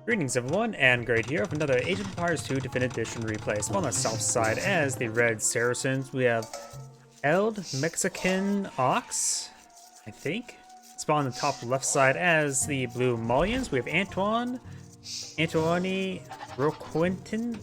Greetings everyone, and Great here with another Age of Empires 2 Definitive Edition replay. Spawn on the south side as the red Saracens. We have Eldmexicanox, I think. Spawn on the top left side as the blue Malians. We have Antoine, Roquentin.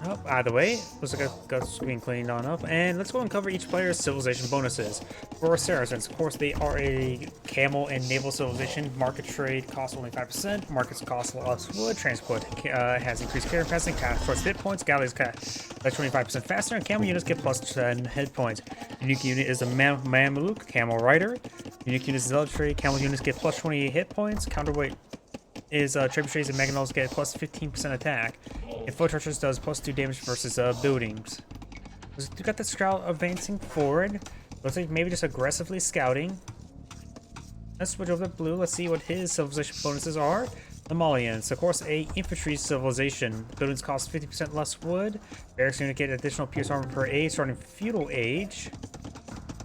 Oh, either way, looks like I've got the screen cleaned on up. And let's go and cover each player's civilization bonuses. For Saracens, of course, they are a camel and naval civilization. Market trade costs only 5%. Markets cost less wood. Transport has increased carry capacity. Transport hit points. Galleys like 25% faster. And camel units get plus 10 hit points. Unique unit is a Mameluke, camel rider. Unique unit is zealotry. Camel units get plus 28 hit points. Counterweight is trebuchets and mangonels get plus 15% attack. And foot archers does plus 2 damage versus buildings. We got the scout advancing forward. Looks like maybe just aggressively scouting. Let's switch over to blue. Let's see what his civilization bonuses are. The Malians, of course, a infantry civilization. Buildings cost 50% less wood. Barracks unit get additional pierce armor per age starting feudal age.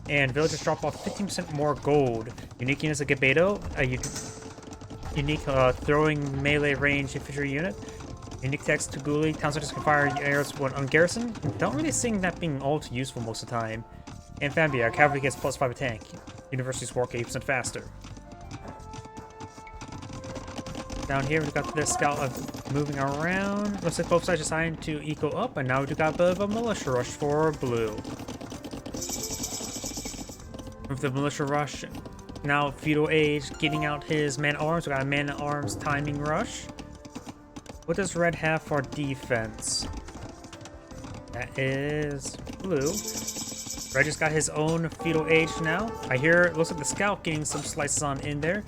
And villagers drop off 15% more gold. Unique units a Gebeto, a unique throwing melee range infantry unit. Unique text to Guli, town soldiers can fire arrows when on garrison. Don't really see that being all too useful most of the time. And Fambia, cavalry gets plus 5 attack. Universities work 8% faster. Down here we've got this scout of moving around. Looks like both sides decided to eco up, and now we've got a bit of a militia rush for blue. With the militia rush, now feudal age, getting out his man-at-arms. We got a man-at-arms timing rush. What does red have for defense? That is blue. Red just got his own feudal age now. I hear it looks like the scout getting some slices on in there.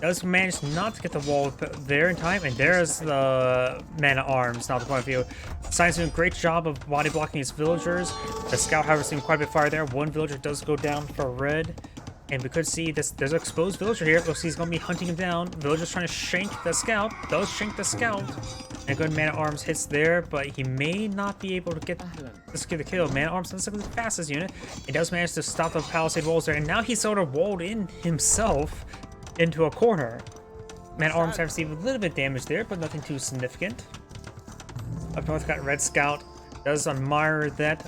Does manage not to get the wall there in time, and there's the man-at-arms. Now the point of view. Science doing a great job of body blocking his villagers. The scout, however, seeing quite a bit of fire there. One villager does go down for red. And we could see this. There's an exposed villager here. Looks like he's going to be hunting him down. Villager's trying to shank the scout. Does shank the scout. And good man-at-arms hits there, but he may not be able to get the kill. Man-at-arms doesn't look the fastest unit. He does manage to stop the palisade walls there, and now he's sort of walled in himself into a corner. Man-at-arms have received a little bit of damage there, but nothing too significant. Up north, got Red Scout. Does admire that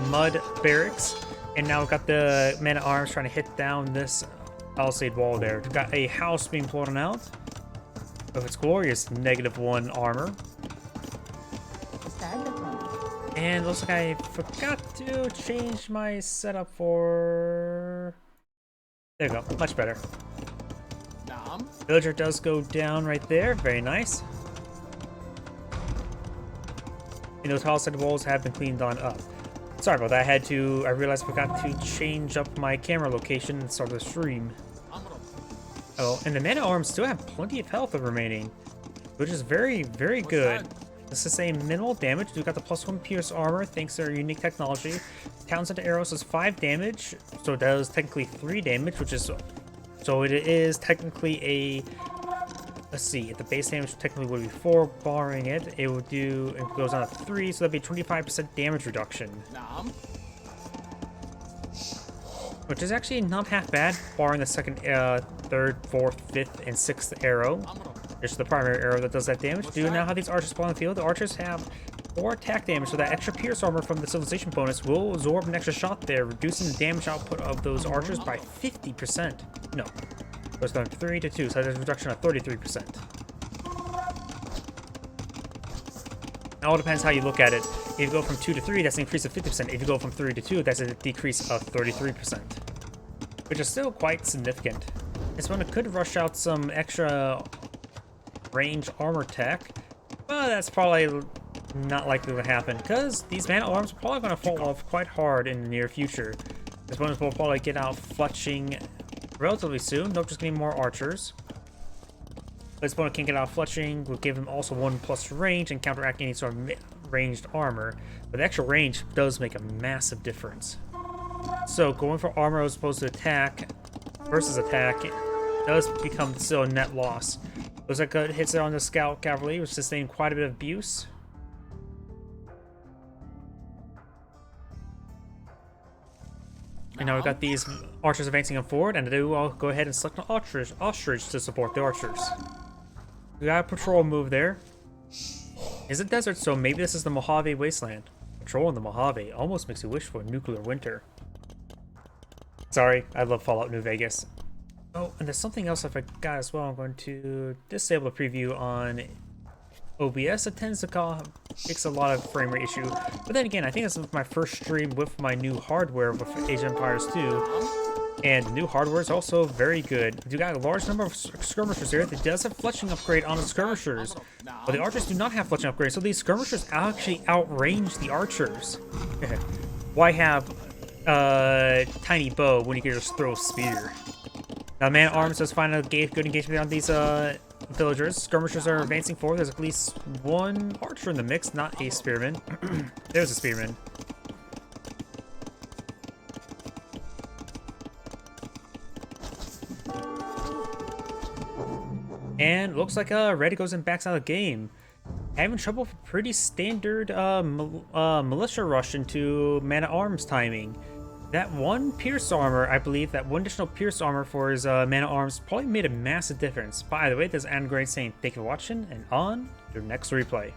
mud barracks. And now we've got the man-at-arms trying to hit down this palisade wall there. We've got a house being blown out with its glorious -1 armor. And looks like I forgot to change my setup for... There you go, much better. Villager does go down right there, very nice. And those palisade walls have been cleaned on up. Sorry about that, I realized I forgot to change up my camera location and start the stream. Oh, and the man-at-arms still have plenty of health remaining, which is very, very good. This is a minimal damage. We've got the +1 pierce armor thanks to our unique technology. Townsend arrows does 5 damage, so it does technically 3 damage, which is... So it is technically a... Let's see, the base damage technically would be 4, barring it. It would do, it goes on to 3, so that'd be 25% damage reduction. Which is actually not half bad, barring the second, 3rd, 4th, 5th, and 6th arrow. It's the primary arrow that does that damage. Do you know how these archers spawn in the field? The archers have 4 attack damage, so that extra pierce armor from the civilization bonus will absorb an extra shot there, reducing the damage output of those archers by 50%. No. So it's going from 3 to 2, so there's a reduction of 33%. It all depends how you look at it. If you go from 2 to 3, that's an increase of 50%. If you go from 3 to 2, that's a decrease of 33%. Which is still quite significant. This one could rush out some extra range armor tech, but that's probably not likely to happen, because these man-at-arms are probably going to fall off quite hard in the near future. This bonus will probably get out fletching relatively soon. Nope, just getting more archers. This opponent can't get out fletching. We'll give him also 1+ range and counteract any sort of ranged armor. But the extra range does make a massive difference. So going for armor as opposed to attack versus attack does become still a net loss. Looks like good hits there on the scout cavalry, which sustained quite a bit of abuse. And now we've got these archers advancing on forward, and I'll go ahead and select an ostrich to support the archers. We got a patrol move there. It's a desert, so maybe this is the Mojave Wasteland. Patrol in the Mojave almost makes you wish for a nuclear winter. Sorry, I love Fallout New Vegas. Oh, and there's something else I forgot as well. I'm going to disable the preview on OBS. It tends to fix a lot of frame rate issue. But then again, I think this is my first stream with my new hardware with Age of Empires 2. And the new hardware is also very good. You got a large number of skirmishers here. It does have fletching upgrade on the skirmishers. But the archers do not have fletching upgrade. So these skirmishers actually outrange the archers. Why have tiny bow when you can just throw a spear? Now, man-at-arms does find a good engagement on these villagers. Skirmishers are advancing forward. There's at least one archer in the mix, not a spearman. There's a spearman. And looks like Red goes and backs out of the game. Having trouble with pretty standard militia rush into man-at-arms timing. That one pierce armor, I believe, that one additional pierce armor for his man-at-arms probably made a massive difference. By the way, this is Antoine saying thank you for watching, and on your next replay.